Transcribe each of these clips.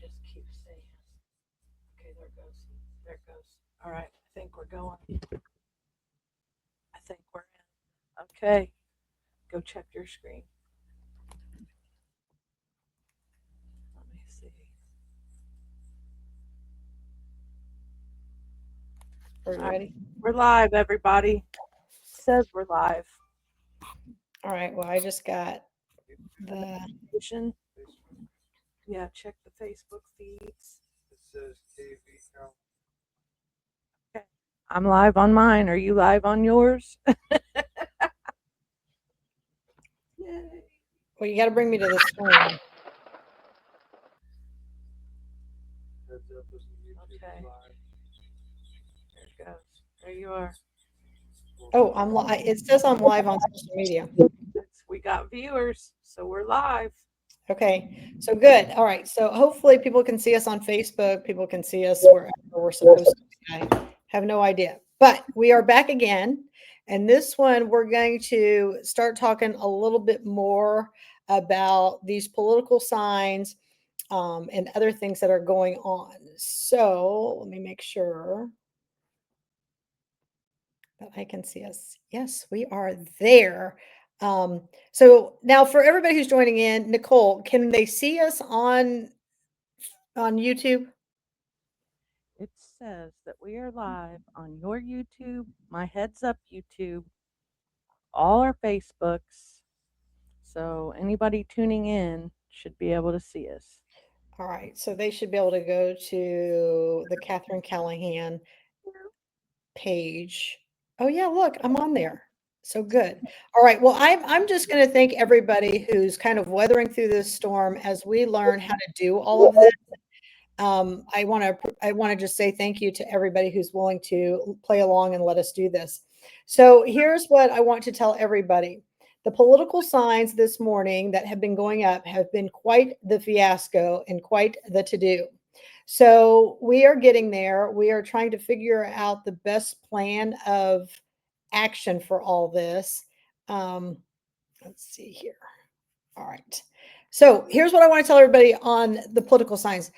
just keep saying. Okay, there it goes. There it goes. All right, I think we're going. I think we're in. Okay, go check your screen. Let me see. Are you ready? We're live, everybody. It says we're live. All right. Well, I just got the. Notification. Yeah, check the Facebook feeds. It says KV count. Okay. I'm live on mine. Are you live on yours? Yay. Well, you got to bring me to the screen. Heads up, this is YouTube Okay. live. There it goes. There you are. Oh, I'm live. It says I'm live on social media. We got viewers, so we're live. Okay. So good. All right. So hopefully people can see us on Facebook. People can see us wherever we're supposed to be. I have no idea. But we are back again. And this one, we're going to start talking a little bit more about these political signs and other things that are going on. So let me make sure that I can see us. Yes, we are there. So now for everybody who's joining in, Nicole, can they see us on YouTube? It says that we are live on your YouTube, my Heads Up YouTube, all our Facebooks. So anybody tuning in should be able to see us. All right, so they should be able to go to the Catherine Callahan page. Oh yeah, look, I'm on there. So good. All right. Well, I'm just going to thank everybody who's kind of weathering through this storm as we learn how to do all of this. I want to just say thank you to everybody who's willing to play along and let us do this. So here's what I want to tell everybody. The political signs this morning that have been going up have been quite the fiasco and quite the to-do. So we are getting there. We are trying to figure out the best plan of action for all this. Um, let's see here. All right. So here's what I want to tell everybody on the political signs.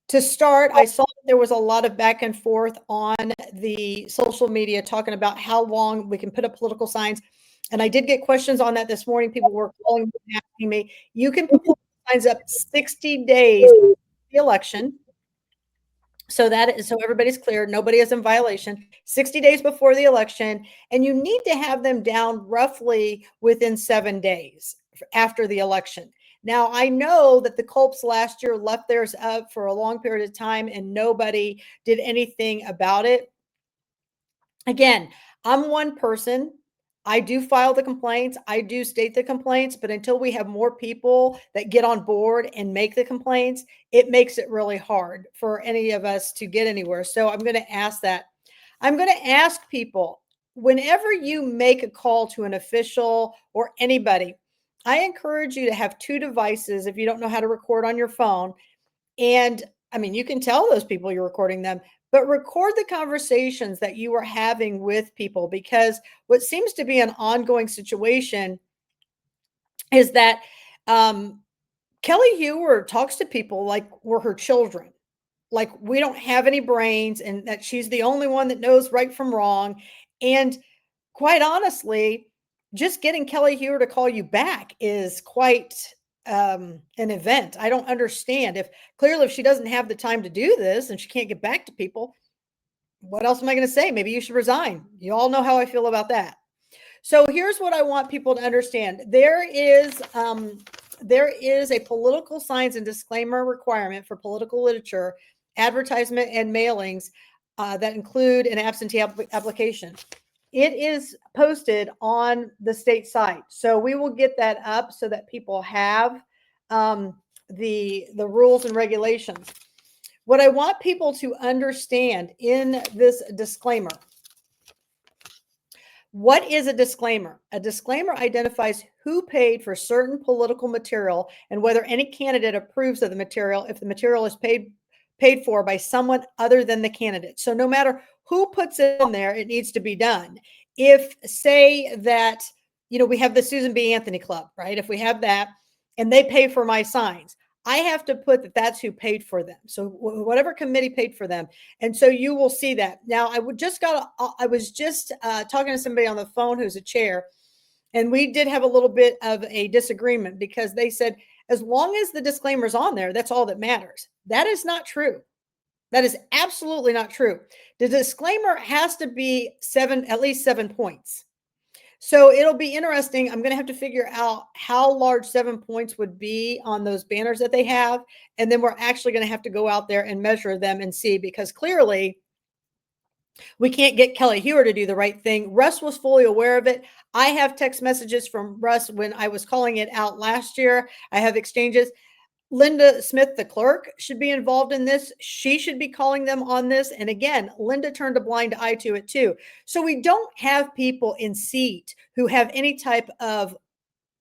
To start, I saw that there was a lot of back and forth on the social media talking about how long we can put up political signs. And I did get questions on that this morning. People were calling me and asking me, you can put political signs up 60 days before the election. So everybody's clear, nobody is in violation. 60 days before the election, and you need to have them down roughly within 7 days after the election. Now, I know that the Culps last year left theirs up for a long period of time and nobody did anything about it. Again, I'm one person. I do file the complaints. I do state the complaints, but until we have more people that get on board and make the complaints, it makes it really hard for any of us to get anywhere. So I'm going to ask that. I'm going to ask people, whenever you make a call to an official or anybody, I encourage you to have two devices if you don't know how to record on your phone. And I mean, you can tell those people you're recording them, but record the conversations that you are having with people, because what seems to be an ongoing situation is that Kelly Hewer talks to people like we're her children, like we don't have any brains and that she's the only one that knows right from wrong. And quite honestly, just getting Kelly Hewer to call you back is quite an event. I don't understand if she doesn't have the time to do this and she can't get back to people. What else am I going to say? Maybe you should resign. You all know how I feel about that. So here's what I want people to understand. There is a political signs and disclaimer requirement for political literature, advertisement, and mailings that include an absentee application. It is posted on the state site, so we will get that up so that people have the rules and regulations. What I want people to understand in this disclaimer. What is a disclaimer? A disclaimer identifies who paid for certain political material and whether any candidate approves of the material if the material is paid for by someone other than the candidate. So no matter who puts it on there, it needs to be done. If say that, we have the Susan B. Anthony Club, right? If we have that and they pay for my signs, I have to put that that's who paid for them. So whatever committee paid for them. And so you will see that. Now I was just talking to somebody on the phone who's a chair, and we did have a little bit of a disagreement because they said, as long as the disclaimer's on there, that's all that matters. That is not true. That is absolutely not true. The disclaimer has to be at least 7 points. So it'll be interesting. I'm going to have to figure out how large 7 points would be on those banners that they have. And then we're actually going to have to go out there and measure them and see, because clearly we can't get Kelly Hewer to do the right thing. Russ was fully aware of it. I have text messages from Russ when I was calling it out last year. I have exchanges. Linda Smith, the clerk, should be involved in this. She should be calling them on this. And again, Linda turned a blind eye to it too. So we don't have people in seat who have any type of,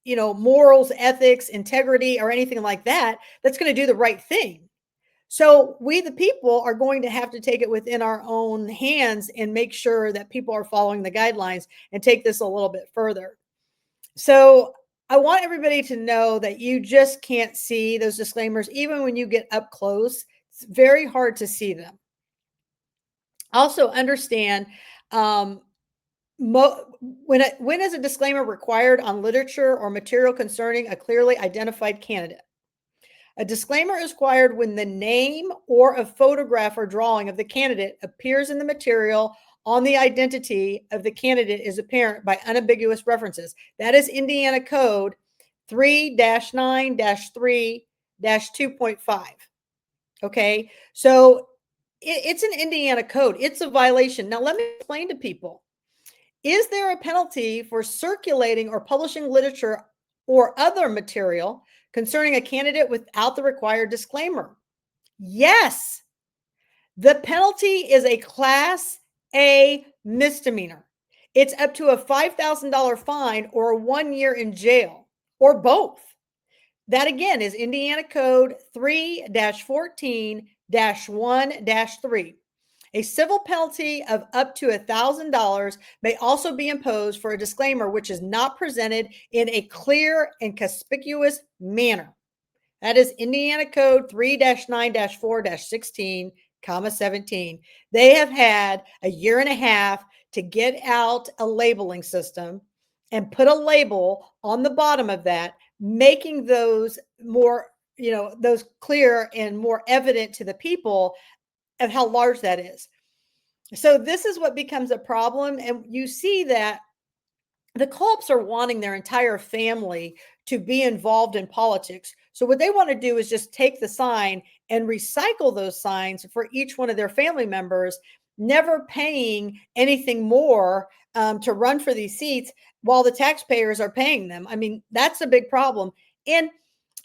morals, ethics, integrity, or anything like that, that's going to do the right thing. So we, the people, are going to have to take it within our own hands and make sure that people are following the guidelines and take this a little bit further. So I want everybody to know that you just can't see those disclaimers. Even when you get up close, it's very hard to see them. Also understand, when is a disclaimer required on literature or material concerning a clearly identified candidate? A disclaimer is required when the name or a photograph or drawing of the candidate appears in the material on the identity of the candidate is apparent by unambiguous references. That is Indiana Code 3-9-3-2.5. Okay, so it's an Indiana code. It's a violation. Now, let me explain to people. Is there a penalty for circulating or publishing literature or other material concerning a candidate without the required disclaimer? Yes. The penalty is a Class A misdemeanor. It's up to a $5,000 fine or 1 year in jail, or both. That again is Indiana Code 3-14-1-3. A civil penalty of up to $1,000 may also be imposed for a disclaimer which is not presented in a clear and conspicuous manner. That is Indiana Code 3-9-4-16, 17. They have had a year and a half to get out a labeling system and put a label on the bottom of that, making those more, those clear and more evident to the people of how large that is. So this is what becomes a problem. And you see that the Culps are wanting their entire family to be involved in politics. So what they want to do is just take the sign and recycle those signs for each one of their family members, never paying anything more to run for these seats while the taxpayers are paying them. I mean, that's a big problem. And,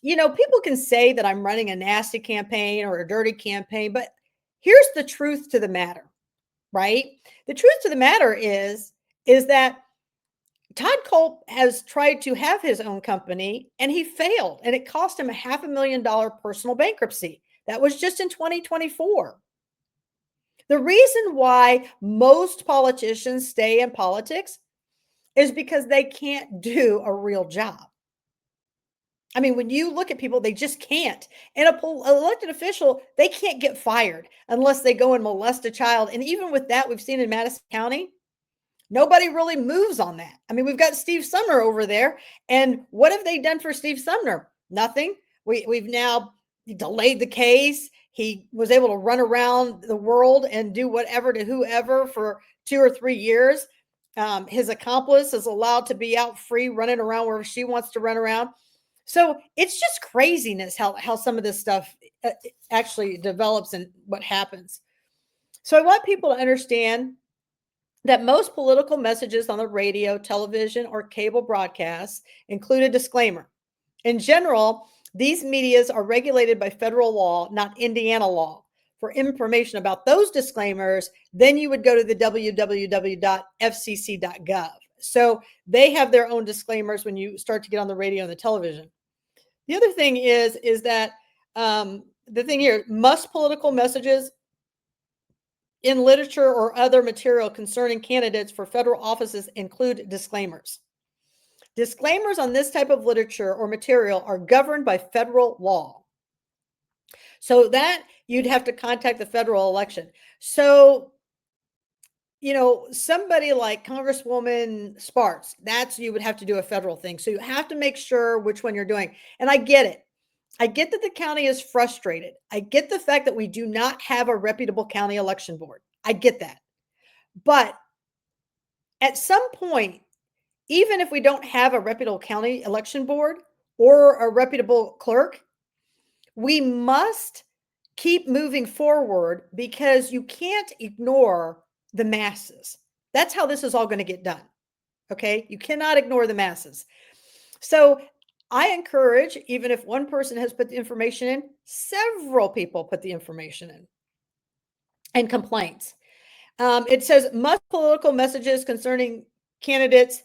people can say that I'm running a nasty campaign or a dirty campaign, but here's the truth to the matter, right? The truth to the matter is that Todd Culp has tried to have his own company and he failed, and it cost him a $500,000 personal bankruptcy. That was just in 2024. The reason why most politicians stay in politics is because they can't do a real job. I mean, when you look at people, they just can't. And an elected official, they can't get fired unless they go and molest a child. And even with that, we've seen in Madison County, nobody really moves on that. I mean, we've got Steve Sumner over there. And what have they done for Steve Sumner? Nothing. We've now delayed the case. He was able to run around the world and do whatever to whoever for 2 or 3 years. His accomplice is allowed to be out free, running around wherever she wants to run around. So it's just craziness how some of this stuff actually develops and what happens. So I want people to understand that most political messages on the radio, television, or cable broadcasts include a disclaimer. In general, these medias are regulated by federal law, not Indiana law. For information about those disclaimers, then you would go to the www.fcc.gov. So they have their own disclaimers when you start to get on the radio and the television. The other thing is that the thing here, must political messages in literature or other material concerning candidates for federal offices include disclaimers. Disclaimers on this type of literature or material are governed by federal law. So that you'd have to contact the federal election. So, somebody like Congresswoman Sparks, that's you would have to do a federal thing. So you have to make sure which one you're doing. And I get it. I get that the county is frustrated. I get the fact that we do not have a reputable county election board. I get that. But at some point, even if we don't have a reputable county election board or a reputable clerk, we must keep moving forward because you can't ignore the masses. That's how this is all going to get done. Okay. You cannot ignore the masses. So I encourage, even if one person has put the information in, several people put the information in and complaints. It says must political messages concerning candidates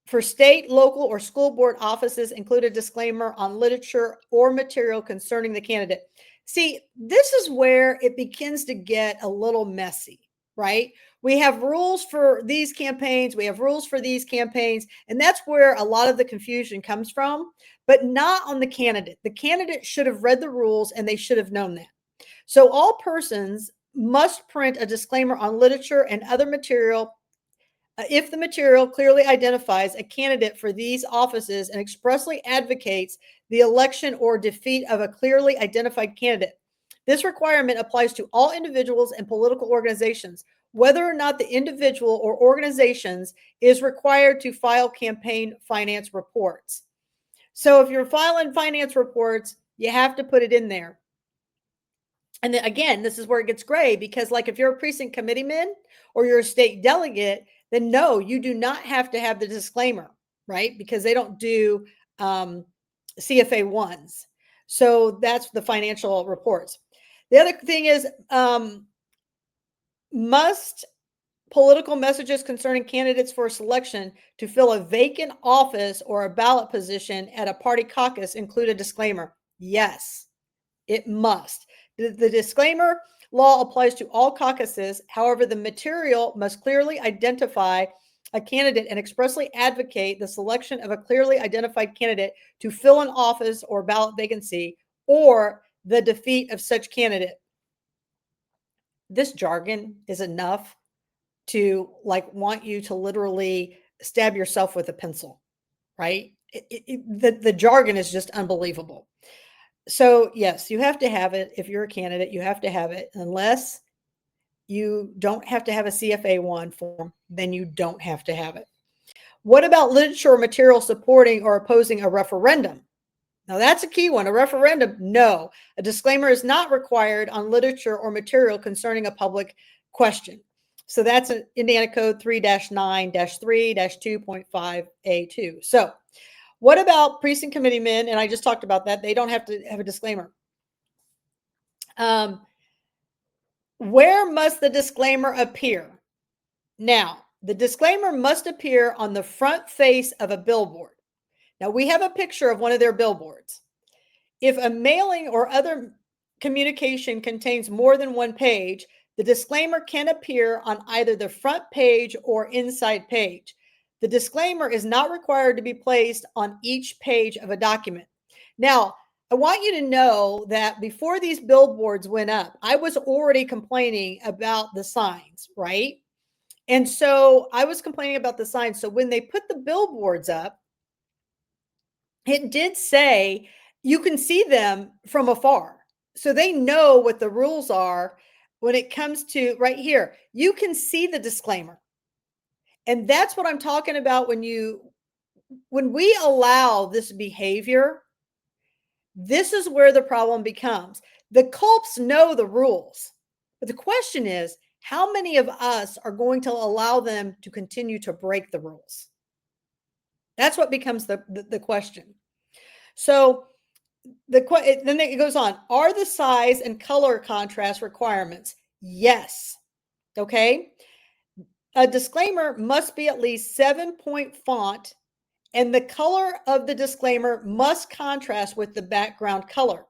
for state, local, or school board offices include a disclaimer on literature or material concerning the candidate. See, this is where it begins to get a little messy, right? We have rules for these campaigns, we have rules for these campaigns, and that's where a lot of the confusion comes from, but not on the candidate. The candidate should have read the rules and they should have known that. So all persons must print a disclaimer on literature and other material if the material clearly identifies a candidate for these offices and expressly advocates the election or defeat of a clearly identified candidate. This requirement applies to all individuals and political organizations, whether or not the individual or organizations is required to file campaign finance reports. So if you're filing finance reports, you have to put it in there. And then again, this is where it gets gray because, like, if you're a precinct committeeman or you're a state delegate, then no, you do not have to have the disclaimer, right? Because they don't do CFA ones. So that's the financial reports. The other thing is must political messages concerning candidates for selection to fill a vacant office or a ballot position at a party caucus include a disclaimer? Yes, it must. The disclaimer law applies to all caucuses. However, the material must clearly identify a candidate and expressly advocate the selection of a clearly identified candidate to fill an office or ballot vacancy or the defeat of such candidate. This jargon is enough to want you to literally stab yourself with a pencil, right? The jargon is just unbelievable. So yes, you have to have it. If you're a candidate, you have to have it. Unless you don't have to have a CFA 1 form, then you don't have to have it. What about literature or material supporting or opposing a referendum? Now that's a key one. A referendum, no. A disclaimer is not required on literature or material concerning a public question. So that's Indiana Code 3-9-3-2.5A2. So what about precinct committeemen? And I just talked about that. They don't have to have a disclaimer. Where must the disclaimer appear? Now, the disclaimer must appear on the front face of a billboard. Now, we have a picture of one of their billboards. If a mailing or other communication contains more than one page, the disclaimer can appear on either the front page or inside page. The disclaimer is not required to be placed on each page of a document. Now, I want you to know that before these billboards went up, I was already complaining about the signs, right? And so I was complaining about the signs. So when they put the billboards up, it did say you can see them from afar. So they know what the rules are when it comes to right here. You can see the disclaimer. And that's what I'm talking about when we allow this behavior. This is where the problem becomes. The culps know the rules. But the question is, how many of us are going to allow them to continue to break the rules? That's what becomes the question. So then it goes on. Are the size and color contrast requirements? Yes. Okay. A disclaimer must be at least 7-point font, and the color of the disclaimer must contrast with the background color.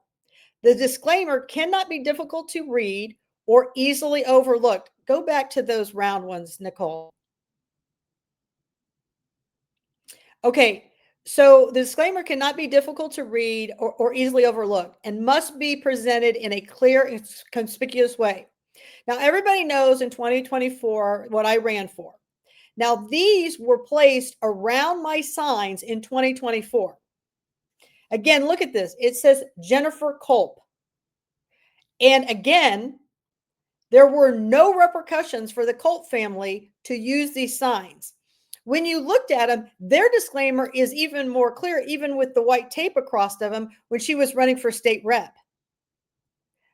The disclaimer cannot be difficult to read or easily overlooked. Go back to those round ones, Nicole. Okay. So the disclaimer cannot be difficult to read or easily overlooked and must be presented in a clear and conspicuous way. Now, everybody knows in 2024 what I ran for. Now, these were placed around my signs in 2024. Again, look at this. It says Jennifer Culp. And again, there were no repercussions for the Culp family to use these signs. When you looked at them, their disclaimer is even more clear, even with the white tape across of them when she was running for state rep.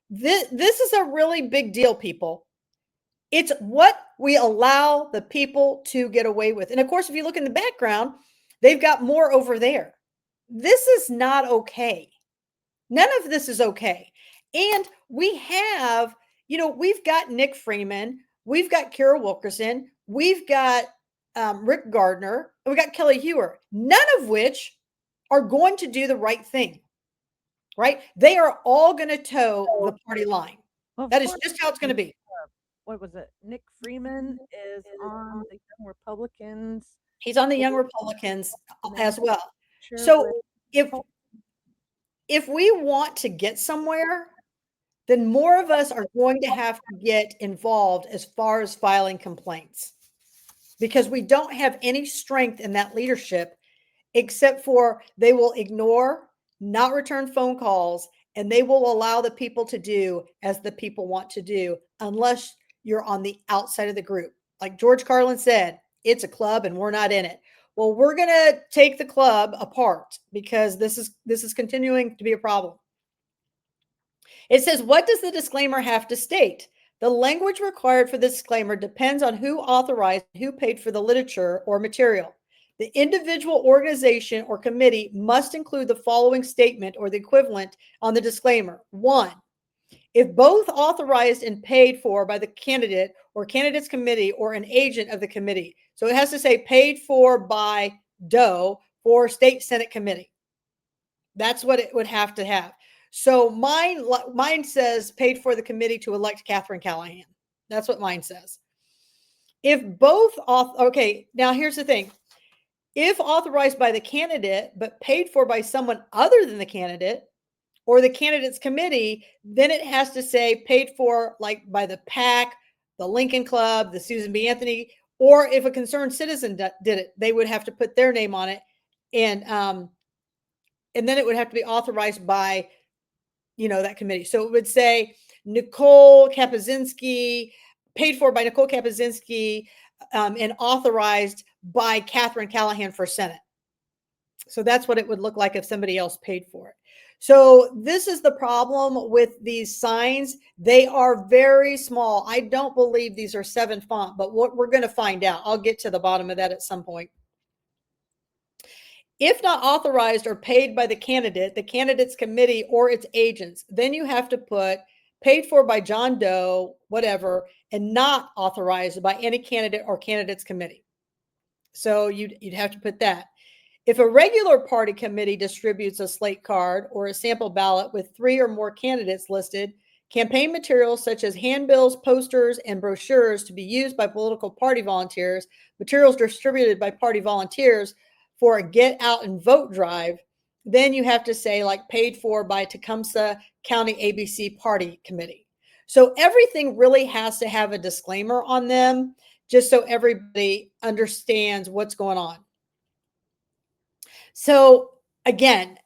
This is a really big deal, people. It's what we allow the people to get away with. And of course, if you look in the background, they've got more over there. This is not okay. None of this is okay. And we have, we've got Nick Freeman, we've got Kara Wilkerson, we've got Rick Gardner, and we got Kelly Hewer, none of which are going to do the right thing, right? They are all going to toe the party line. Well, of That is course, just how it's going to be. what was it? Nick Freeman is on the Young Republicans. He's on the Young Republicans as well. Sure, So if we want to get somewhere, then more of us are going to have to get involved as far as filing complaints because we don't have any strength in that leadership except for they will ignore, not return phone calls, and they will allow the people to do as the people want to do unless you're on the outside of the group. Like George Carlin said, it's a club and we're not in it. Well, we're going to take the club apart because this is continuing to be a problem. It says, what does the disclaimer have to state? The language required for the disclaimer depends on who authorized, who paid for the literature or material. The individual organization or committee must include the following statement or the equivalent on the disclaimer. 1, if both authorized and paid for by the candidate or candidates committee or an agent of the committee. So it has to say paid for by Doe for state Senate committee. That's what it would have to have. So mine says paid for the committee to elect Catherine Callahan. That's what mine says. If both, okay, now here's the thing. If authorized by the candidate, but paid for by someone other than the candidate or the candidate's committee, then it has to say paid for like by the PAC, the Lincoln Club, the Susan B. Anthony, or if a concerned citizen did it, they would have to put their name on it. And then it would have to be authorized by, that committee. So it would say Nicole Kapuzinski, paid for by Nicole Kapuzinski, and authorized by Catherine Callahan for Senate. So that's what it would look like if somebody else paid for it. So this is the problem with these signs. They are very small. I don't believe these are 7 font, but what we're going to find out. I'll get to the bottom of that at some point. If not authorized or paid by the candidate, the candidate's committee, or its agents, then you have to put paid for by John Doe, whatever, and not authorized by any candidate or candidate's committee. So you'd have to put that. If a regular party committee distributes a slate card or a sample ballot with 3 or more candidates listed, campaign materials such as handbills, posters, and brochures to be used by political party volunteers, materials distributed by party volunteers for a get out and vote drive, then you have to say like paid for by Tecumseh County ABC Party Committee. So everything really has to have a disclaimer on them just so everybody understands what's going on. So again,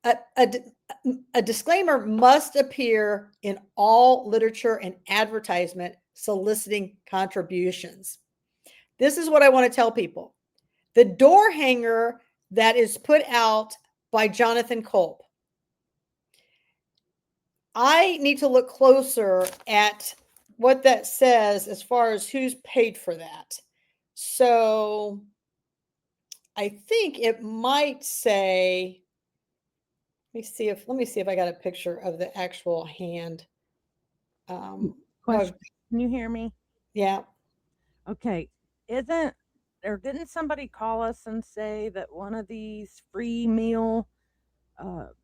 a disclaimer must appear in all literature and advertisement soliciting contributions. This is what I want to tell people. The door hanger that is put out by Jonathan Culp, I need to look closer at what that says as far as who's paid for that. So I think it might say, let me see if I got a picture of the actual hand. Question. Can you hear me? Yeah. Okay. Didn't somebody call us and say that one of these free meal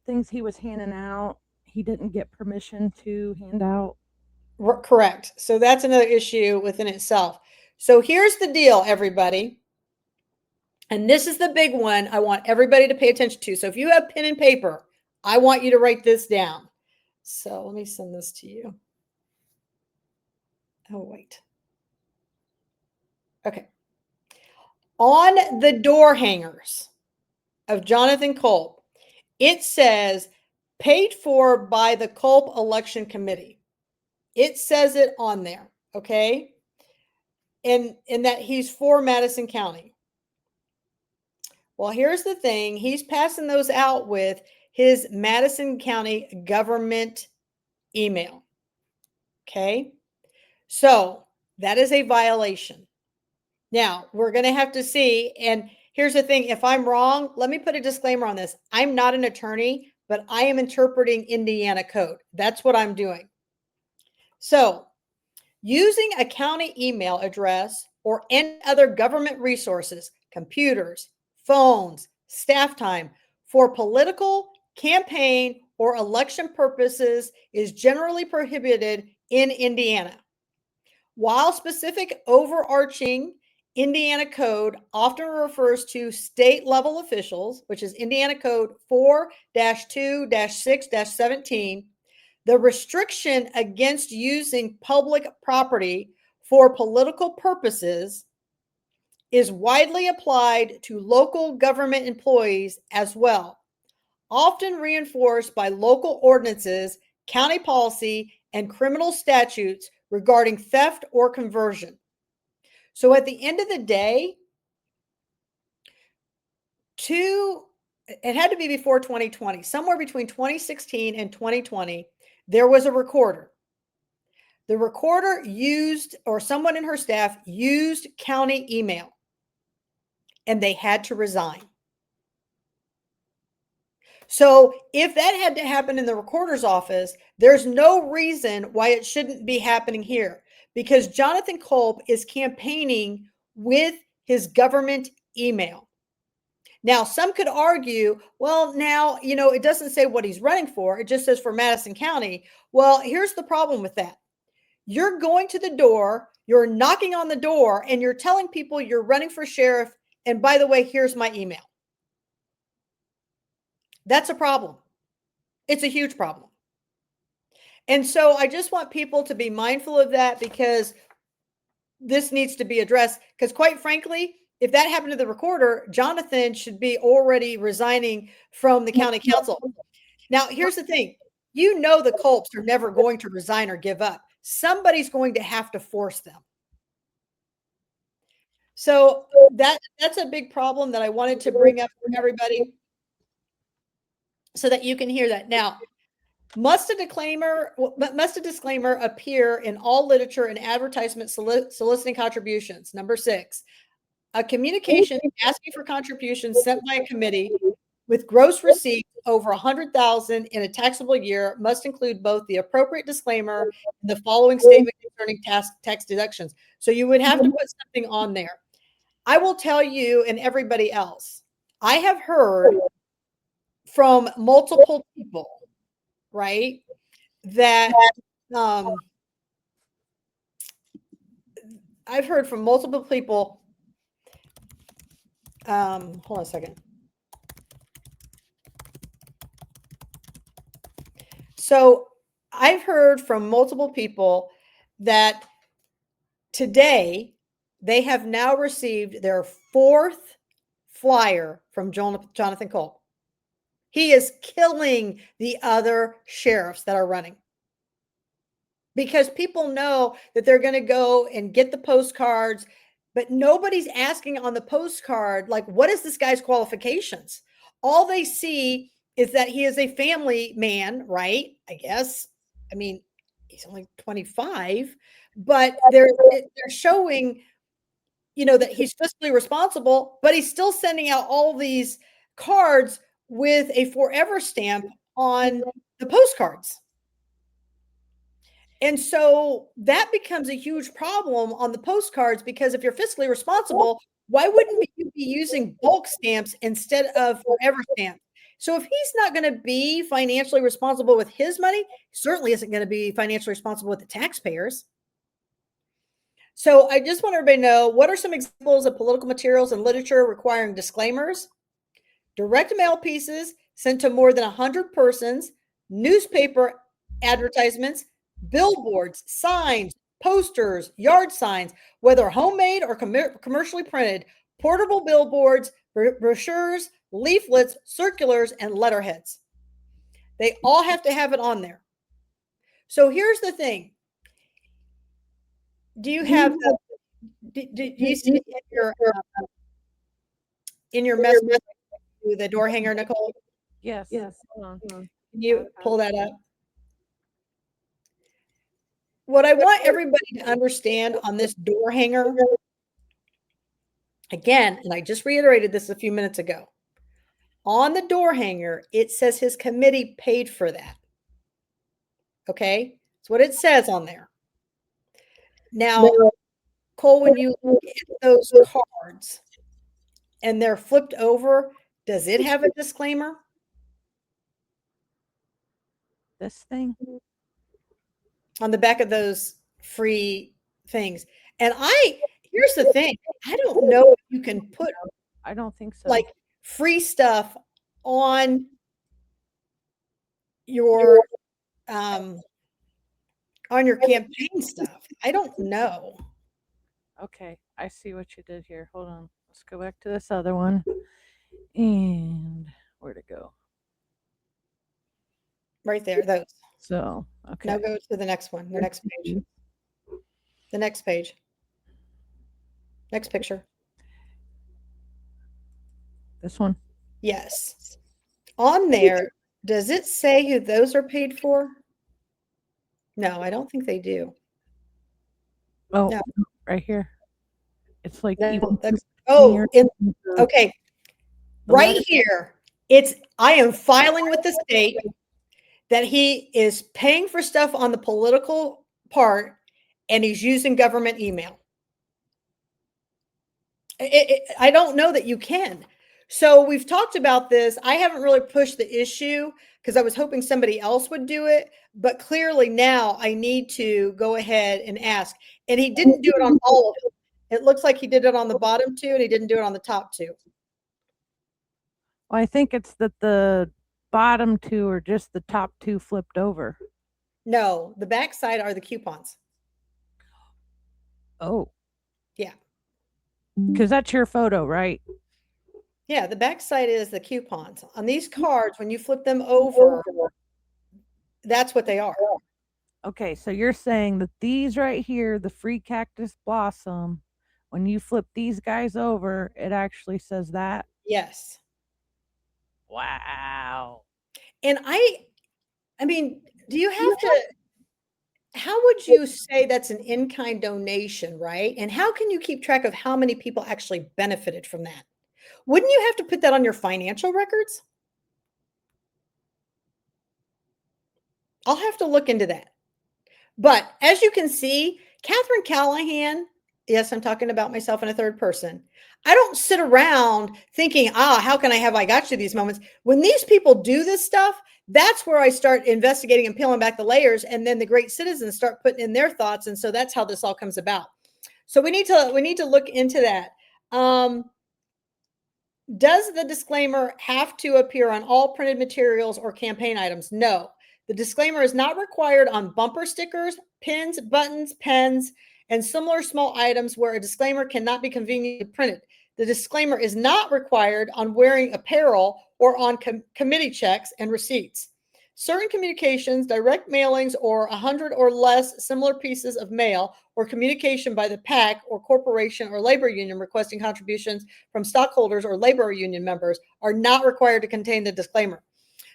things he was handing out, he didn't get permission to hand out? Correct. So that's another issue within itself. So here's the deal, everybody. And this is the big one I want everybody to pay attention to. So if you have pen and paper, I want you to write this down. So let me send this to you. Oh, wait. Okay. On the door hangers of Jonathan Culp, it says paid for by the Culp Election Committee. It says it on there, okay? And that he's for Madison County. Well, here's the thing. He's passing those out with his Madison County government email. Okay. So that is a violation. Now we're going to have to see. And here's the thing. If I'm wrong, let me put a disclaimer on this. I'm not an attorney, but I am interpreting Indiana code. That's what I'm doing. So using a county email address or any other government resources, computers, phones, staff time for political, campaign, or election purposes is generally prohibited in Indiana. While specific overarching Indiana code often refers to state level officials, which is Indiana Code 4-2-6-17, the restriction against using public property for political purposes is widely applied to local government employees as well, often reinforced by local ordinances, county policy, and criminal statutes regarding theft or conversion. So at the end of the day, it had to be before 2020, somewhere between 2016 and 2020, there was a recorder. The recorder used, or someone in her staff used county email, and they had to resign. So if that had to happen in the recorder's office, there's no reason why it shouldn't be happening here, because Jonathan Culp is campaigning with his government email. Now, some could argue, well, now, it doesn't say what he's running for. It just says for Madison County. Well, here's the problem with that. You're going to the door, you're knocking on the door, and you're telling people you're running for sheriff. And by the way, here's my email. That's a problem. It's a huge problem. And so I just want people to be mindful of that, because this needs to be addressed. Because quite frankly, if that happened to the recorder, Jonathan should be already resigning from the county council. Now, here's the thing. The Culps are never going to resign or give up. Somebody's going to have to force them. So that's a big problem that I wanted to bring up for everybody so that you can hear that. Now, must a disclaimer appear in all literature and advertisement soliciting contributions? Number 6, a communication asking for contributions sent by a committee with gross receipts over $100,000 in a taxable year must include both the appropriate disclaimer and the following statement concerning tax deductions. So you would have to put something on there. I will tell you and everybody else, I have heard from multiple people, right, that I've heard from multiple people. Hold on a second. So I've heard from multiple people that today they have now received their 4th flyer from Jonathan Culp. He is killing the other sheriffs that are running, because people know that they're going to go and get the postcards, but nobody's asking on the postcard, like, what is this guy's qualifications? All they see is that he is a family man, right? I guess. I mean, he's only 25, but they're showing, that he's fiscally responsible, but he's still sending out all these cards with a forever stamp on the postcards. And so that becomes a huge problem on the postcards, because if you're fiscally responsible, why wouldn't you be using bulk stamps instead of forever stamps? So if he's not going to be financially responsible with his money, he certainly isn't going to be financially responsible with the taxpayers. So I just want everybody to know, what are some examples of political materials and literature requiring disclaimers? Direct mail pieces sent to more than 100 persons, newspaper advertisements, billboards, signs, posters, yard signs, whether homemade or commercially printed, portable billboards, brochures, leaflets, circulars, and letterheads. They all have to have it on there. So here's the thing. Do you have do you see in your mess the door hanger, Nicole? Yes. Yes. Hold on. Can you pull that up? What I want everybody to understand on this door hanger, again, and I just reiterated this a few minutes ago, on the door hanger, it says his committee paid for that. Okay? That's what it says on there. Now, Cole, when you look at those cards and they're flipped over, does it have a disclaimer? This thing? On the back of those free things. And here's the thing, I don't know if you can put I don't think so. like free stuff on your campaign stuff. I don't know. Okay, I see what you did here. Hold on. Let's go back to this other one. And where'd it go? Right there, those. So, okay. Now go to the next one, the next page. The next page. Next picture. This one? Yes. On there, does it say who those are paid for? No, I don't think they do. Oh, No. right here. It's like No, even that's, near okay. the Right letter. here, I am filing with the state that he is paying for stuff on the political part and he's using government email. I don't know that you can. So we've talked about this. I haven't really pushed the issue because I was hoping somebody else would do it. But clearly now I need to go ahead and ask. And he didn't do it on all of them. It looks like he did it on the bottom two and he didn't do it on the top two. Well, I think it's that the bottom two are just the top two flipped over. No, the back side are the coupons. Oh. Yeah. Because that's your photo, right? Yeah, the back side is the coupons. On these cards, when you flip them over, that's what they are. Okay, so you're saying that these right here, the free cactus blossom, when you flip these guys over, it actually says that? Yes. Wow. And I mean, do you have to, how would you say that's an in-kind donation, right? And how can you keep track of how many people actually benefited from that? Wouldn't you have to put that on your financial records? I'll have to look into that. But as you can see, Catherine Callahan, yes, I'm talking about myself in a third person. I don't sit around thinking, how can I got you these moments? When these people do this stuff, that's where I start investigating and peeling back the layers. And then the great citizens start putting in their thoughts. And so that's how this all comes about. So we need to look into that. Does the disclaimer have to appear on all printed materials or campaign items? No. The disclaimer is not required on bumper stickers, pins, buttons, pens, and similar small items where a disclaimer cannot be conveniently printed. The disclaimer is not required on wearing apparel or on committee checks and receipts. Certain communications, direct mailings, or 100 or less similar pieces of mail or communication by the PAC or corporation or labor union requesting contributions from stockholders or labor union members are not required to contain the disclaimer.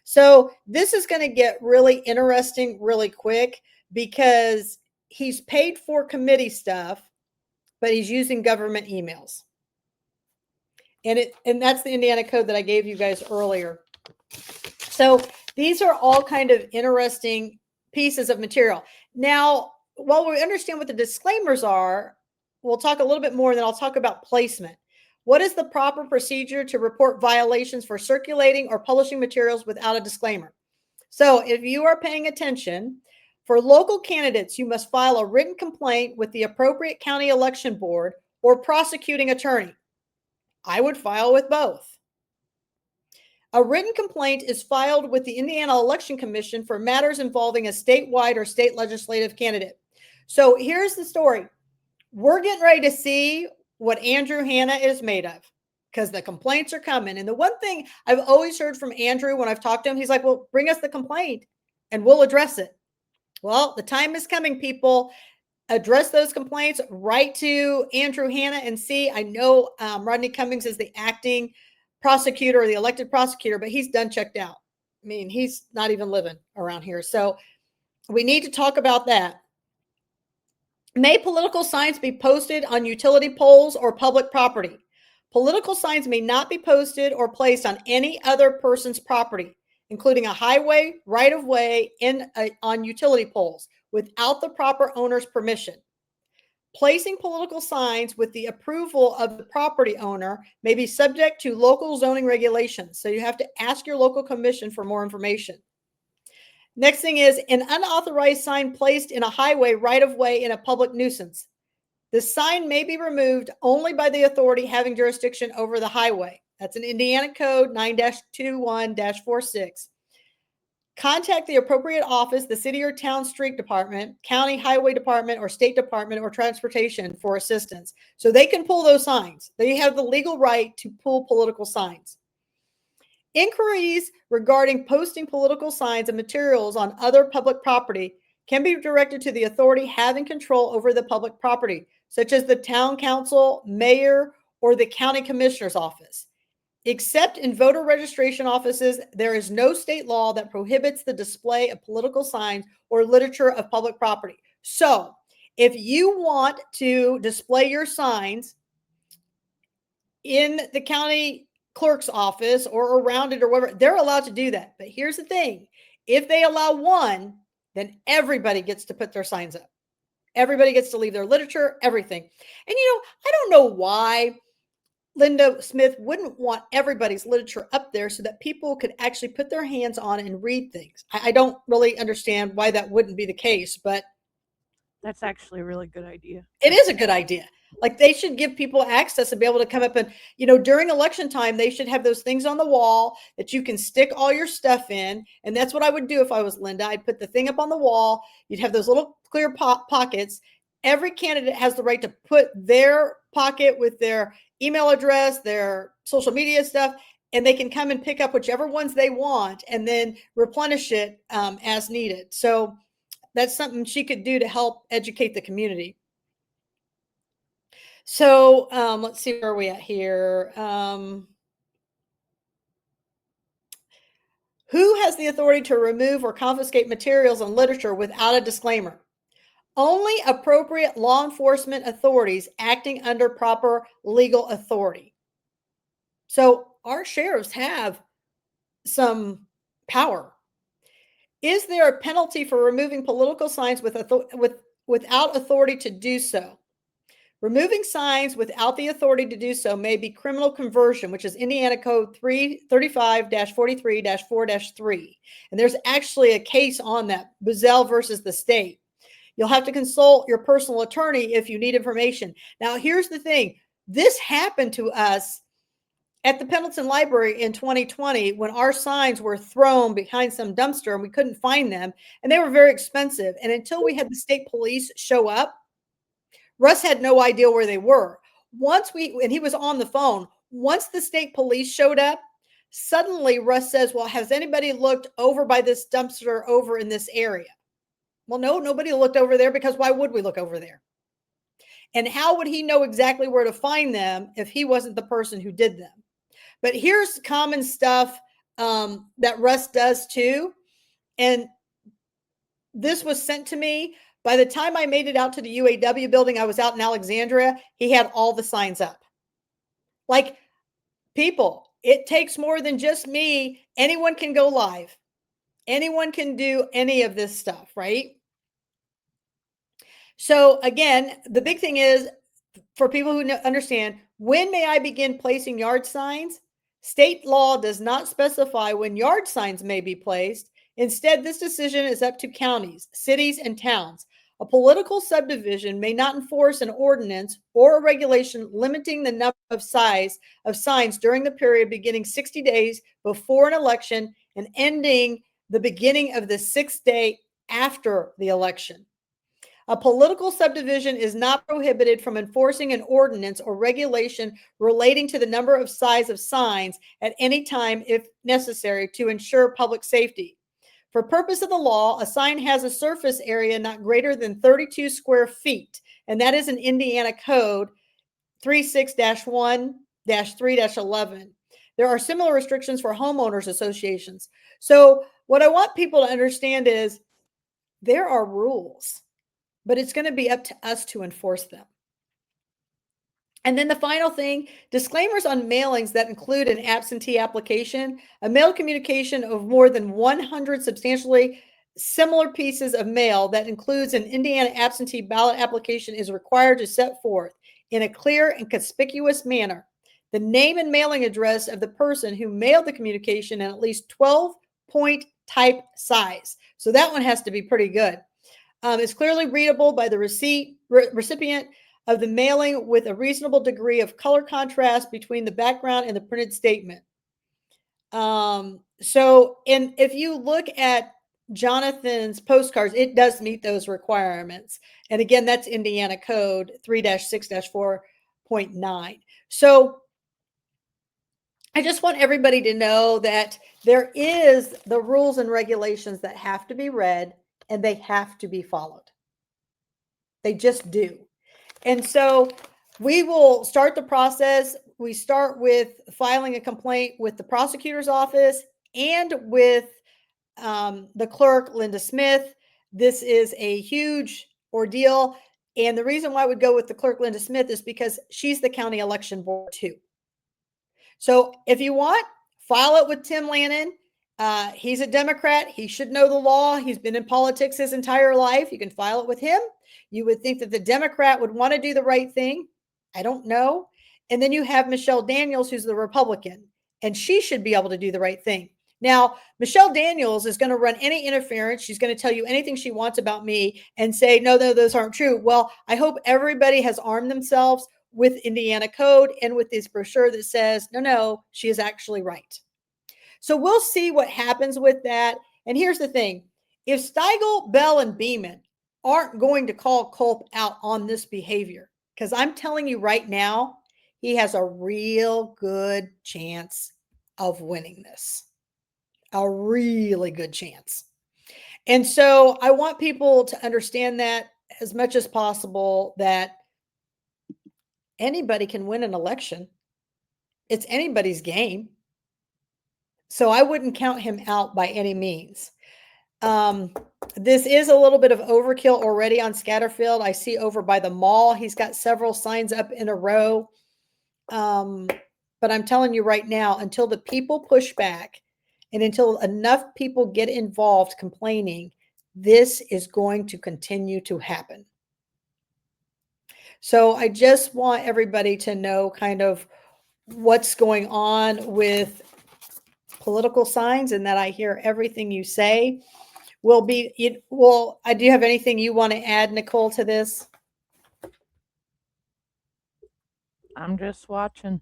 So this is going to get really interesting really quick because he's paid for committee stuff, but he's using government emails. And that's the Indiana code that I gave you guys earlier. So these are all kind of interesting pieces of material. Now, while we understand what the disclaimers are, we'll talk a little bit more and then I'll talk about placement. What is the proper procedure to report violations for circulating or publishing materials without a disclaimer? So if you are paying attention, For local candidates, you must file a written complaint with the appropriate county election board or prosecuting attorney. I would file with both. A written complaint is filed with the Indiana Election Commission for matters involving a statewide or state legislative candidate. So here's the story. We're getting ready to see what Andrew Hanna is made of because the complaints are coming. And the one thing I've always heard from Andrew when I've talked to him, he's like, well, bring us the complaint and we'll address it. Well, the time is coming, people. Address those complaints. Write to Andrew Hanna and see. I know Rodney Cummings is the acting prosecutor or the elected prosecutor, but he's done checked out. I mean, he's not even living around here. So we need to talk about that. May political signs be posted on utility poles or public property? Political signs may not be posted or placed on any other person's property, including a highway, right-of-way, on utility poles, without the proper owner's permission. Placing political signs with the approval of the property owner may be subject to local zoning regulations. So you have to ask your local commission for more information. Next thing is an unauthorized sign placed in a highway right of way in a public nuisance. The sign may be removed only by the authority having jurisdiction over the highway. That's an Indiana Code 9-21-46. Contact the appropriate office, the city or town street department, county highway department, or state department or transportation for assistance. So they can pull those signs. They have the legal right to pull political signs. Inquiries regarding posting political signs and materials on other public property can be directed to the authority having control over the public property, such as the town council, mayor, or the county commissioner's office. Except in voter registration offices, there is no state law that prohibits the display of political signs or literature of public property. So if you want to display your signs in the county clerk's office or around it or whatever, they're allowed to do that. But here's the thing. If they allow one, then everybody gets to put their signs up. Everybody gets to leave their literature, everything. And I don't know why Linda Smith wouldn't want everybody's literature up there so that people could actually put their hands on it and read things. I don't really understand why that wouldn't be the case, but That's actually a really good idea. it is a good idea. Like they should give people access and be able to come up and, during election time, they should have those things on the wall that you can stick all your stuff in. And that's what I would do if I was Linda. I'd put the thing up on the wall. You'd have those little clear pockets. Every candidate has the right to put their pocket with their email address, their social media stuff, and they can come and pick up whichever ones they want and then replenish it as needed. So that's something she could do to help educate the community. So let's see, where are we at here? Who has the authority to remove or confiscate materials and literature without a disclaimer? Only appropriate law enforcement authorities acting under proper legal authority. So our sheriffs have some power. Is there a penalty for removing political signs without authority to do so? Removing signs without the authority to do so may be criminal conversion, which is Indiana Code 335-43-4-3. And there's actually a case on that, Buzzell versus the state. You'll have to consult your personal attorney if you need information. Now, here's the thing. This happened to us at the Pendleton Library in 2020 when our signs were thrown behind some dumpster and we couldn't find them. And they were very expensive. And until we had the state police show up, Russ had no idea where they were. And he was on the phone. Once the state police showed up, suddenly Russ says, well, has anybody looked over by this dumpster over in this area? Well, no, nobody looked over there, because why would we look over there? And how would he know exactly where to find them if he wasn't the person who did them? But here's common stuff that Russ does too. And this was sent to me. By the time I made it out to the UAW building, I was out in Alexandria. He had all the signs up. Like, people, it takes more than just me. Anyone can go live. Anyone can do any of this stuff, right? So again, the big thing is, for people who understand, when may I begin placing yard signs? State law does not specify when yard signs may be placed. Instead, this decision is up to counties, cities, and towns. A political subdivision may not enforce an ordinance or a regulation limiting the number of size of signs during the period beginning 60 days before an election and ending the beginning of the sixth day after the election. A political subdivision is not prohibited from enforcing an ordinance or regulation relating to the number of size of signs at any time if necessary to ensure public safety. For purpose of the law, a sign has a surface area not greater than 32 square feet, and that is an Indiana code 36-1-3-11. There are similar restrictions for homeowners associations. So what I want people to understand is there are rules, but it's going to be up to us to enforce them. And then the final thing, disclaimers on mailings that include an absentee application, a mail communication of more than 100 substantially similar pieces of mail that includes an Indiana absentee ballot application is required to set forth in a clear and conspicuous manner the name and mailing address of the person who mailed the communication in at least 12-point type size. So that one has to be pretty good. It's clearly readable by the recipient of the mailing with a reasonable degree of color contrast between the background and the printed statement. And if you look at Jonathan's postcards, it does meet those requirements. And again, that's Indiana Code 3-6-4.9. So I just want everybody to know that there is the rules and regulations that have to be read and they have to be followed. They just do. And so we will start the process. We start with filing a complaint with the prosecutor's office and with the clerk, Linda Smith. This is a huge ordeal. And the reason why I would go with the clerk, Linda Smith, is because she's the county election board too. So if you want, file it with Tim Lannon. He's a Democrat. He should know the law. He's been in politics his entire life. You can file it with him. You would think that the Democrat would want to do the right thing. I don't know. And then you have Michelle Daniels, who's the Republican, and she should be able to do the right thing. Now, Michelle Daniels is going to run any interference. She's going to tell you anything she wants about me and say, no, those aren't true. Well, I hope everybody has armed themselves with Indiana code and with this brochure that says, no, she is actually right. So we'll see what happens with that. And here's the thing. If Steigel, Bell, and Beeman aren't going to call Culp out on this behavior, because I'm telling you right now, he has a real good chance of winning this. A really good chance. And so I want people to understand that as much as possible, that anybody can win an election. It's anybody's game. So I wouldn't count him out by any means. This is a little bit of overkill already on Scatterfield. I see over by the mall, he's got several signs up in a row. But I'm telling you right now, until the people push back and until enough people get involved complaining, this is going to continue to happen. So I just want everybody to know kind of what's going on with political signs and that I hear everything you say. Do you have anything you want to add, Nicole, to this? I'm just watching.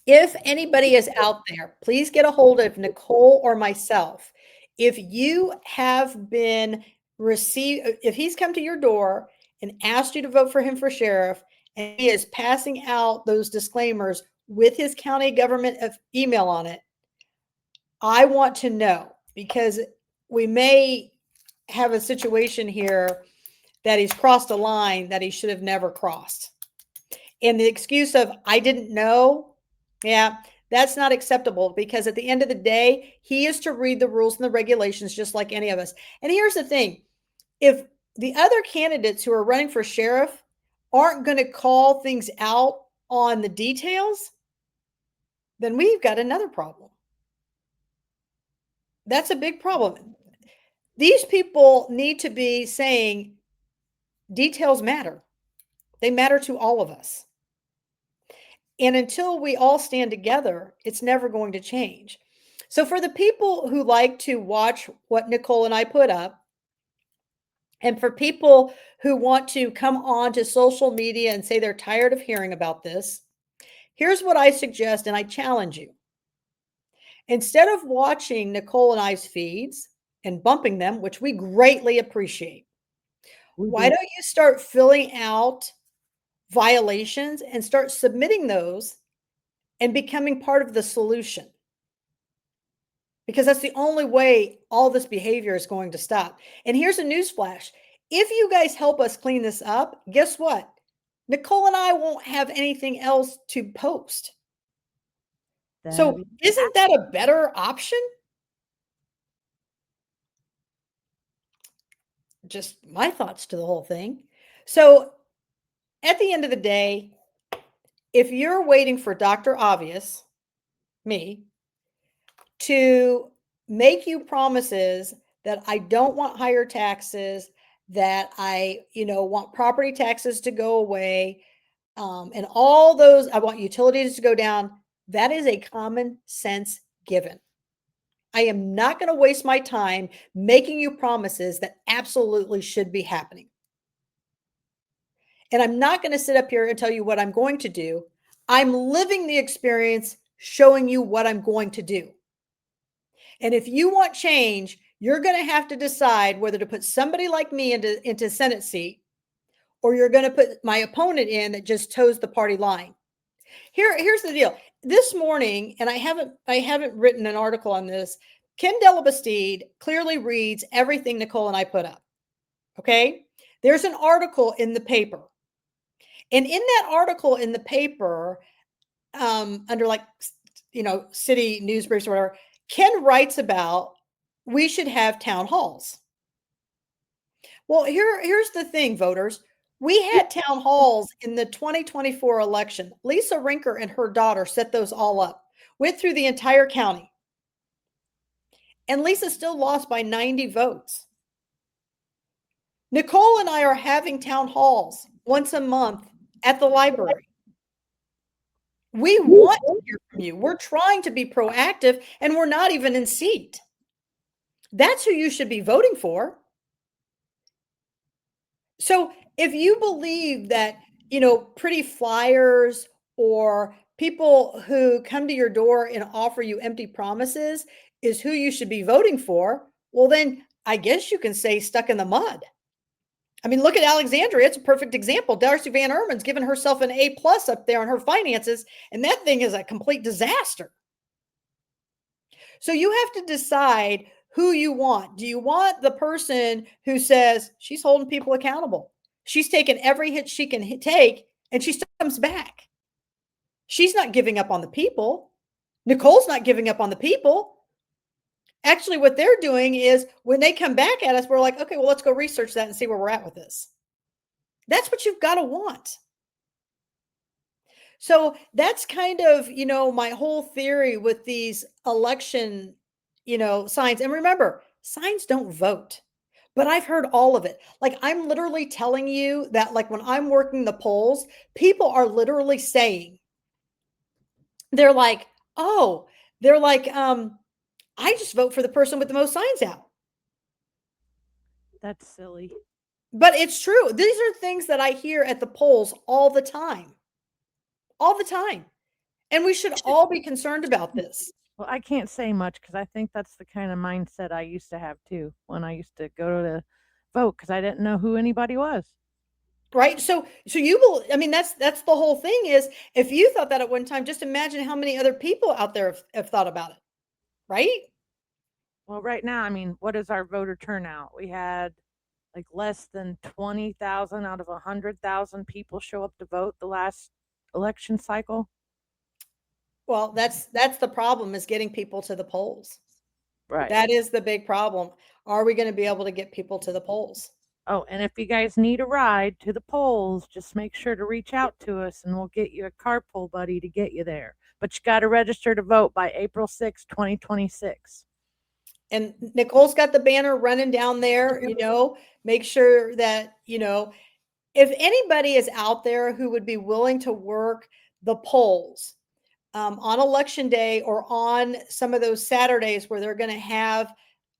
If anybody is out there, please get a hold of Nicole or myself. If you have been if he's come to your door and asked you to vote for him for sheriff, and he is passing out those disclaimers with his county government email on it, I want to know, because we may have a situation here that he's crossed a line that he should have never crossed. And the excuse of, I didn't know, yeah, that's not acceptable, because at the end of the day, he is to read the rules and the regulations just like any of us. And here's the thing. If the other candidates who are running for sheriff aren't going to call things out on the details, then we've got another problem. That's a big problem. These people need to be saying details matter. They matter to all of us. And until we all stand together, it's never going to change. So for the people who like to watch what Nicole and I put up, and for people who want to come on to social media and say they're tired of hearing about this, here's what I suggest and I challenge you. Instead of watching Nicole and I's feeds and bumping them, which we greatly appreciate, We why do. don't you start filling out violations and start submitting those and becoming part of the solution? Because that's the only way all this behavior is going to stop. And here's a newsflash. If you guys help us clean this up, guess what? Nicole and I won't have anything else to post. That So is isn't that a better option? Just my thoughts to the whole thing. So at the end of the day, if you're waiting for Dr. Obvious, me, to make you promises that I don't want higher taxes, that I, want property taxes to go away, and all those, I want utilities to go down. That is a common sense given. I am not going to waste my time making you promises that absolutely should be happening. And I'm not going to sit up here and tell you what I'm going to do. I'm living the experience, showing you what I'm going to do. And if you want change, you're going to have to decide whether to put somebody like me into Senate seat, or you're going to put my opponent in that just toes the party line. Here's the deal. This morning, and I haven't written an article on this. Ken Delabastide clearly reads everything Nicole and I put up. Okay, there's an article in the paper, and in that article in the paper, under like city news briefs or whatever, Ken writes about we should have town halls. Well, here's the thing, voters. We had town halls in the 2024 election. Lisa Rinker and her daughter set those all up, went through the entire county. And Lisa still lost by 90 votes. Nicole and I are having town halls once a month at the library. We want to hear from you. We're trying to be proactive, and we're not even in seat. That's who you should be voting for. So if you believe that, pretty flyers or people who come to your door and offer you empty promises is who you should be voting for, well, then I guess you can say stuck in the mud. I mean, look at Alexandria. It's a perfect example. Darcy Van Erman's given herself an A+ up there on her finances, and that thing is a complete disaster. So you have to decide who you want. Do you want the person who says she's holding people accountable? She's taken every hit she can take, and she still comes back. She's not giving up on the people. Nicole's not giving up on the people. Actually, what they're doing is when they come back at us, we're like, okay, well, let's go research that and see where we're at with this. That's what you've got to want. So that's kind of, my whole theory with these election, signs. And remember, signs don't vote. But I've heard all of it. Like I'm literally telling you that like when I'm working the polls, people are literally saying, they're like, "Oh, they're like I just vote for the person with the most signs out." That's silly. But it's true. These are things that I hear at the polls all the time. All the time. And we should all be concerned about this. Well, I can't say much because I think that's the kind of mindset I used to have too when I used to go to vote because I didn't know who anybody was. Right? So you will, I mean that's the whole thing is if you thought that at one time, just imagine how many other people out there have thought about it. Right? Well, right now, I mean, what is our voter turnout? We had like less than 20,000 out of 100,000 people show up to vote the last election cycle. Well, that's the problem is getting people to the polls. Right. That is the big problem. Are we going to be able to get people to the polls? Oh, and if you guys need a ride to the polls, just make sure to reach out to us and we'll get you a carpool buddy to get you there. But you got to register to vote by April 6, 2026. And Nicole's got the banner running down there, make sure that, if anybody is out there who would be willing to work the polls, on election day or on some of those Saturdays where they're going to have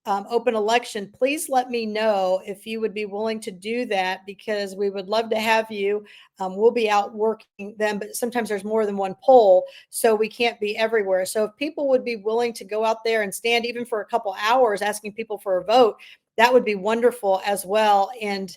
open election, please let me know if you would be willing to do that because we would love to have you. We'll be out working them, but sometimes there's more than one poll, so we can't be everywhere. So if people would be willing to go out there and stand even for a couple hours asking people for a vote, that would be wonderful as well. And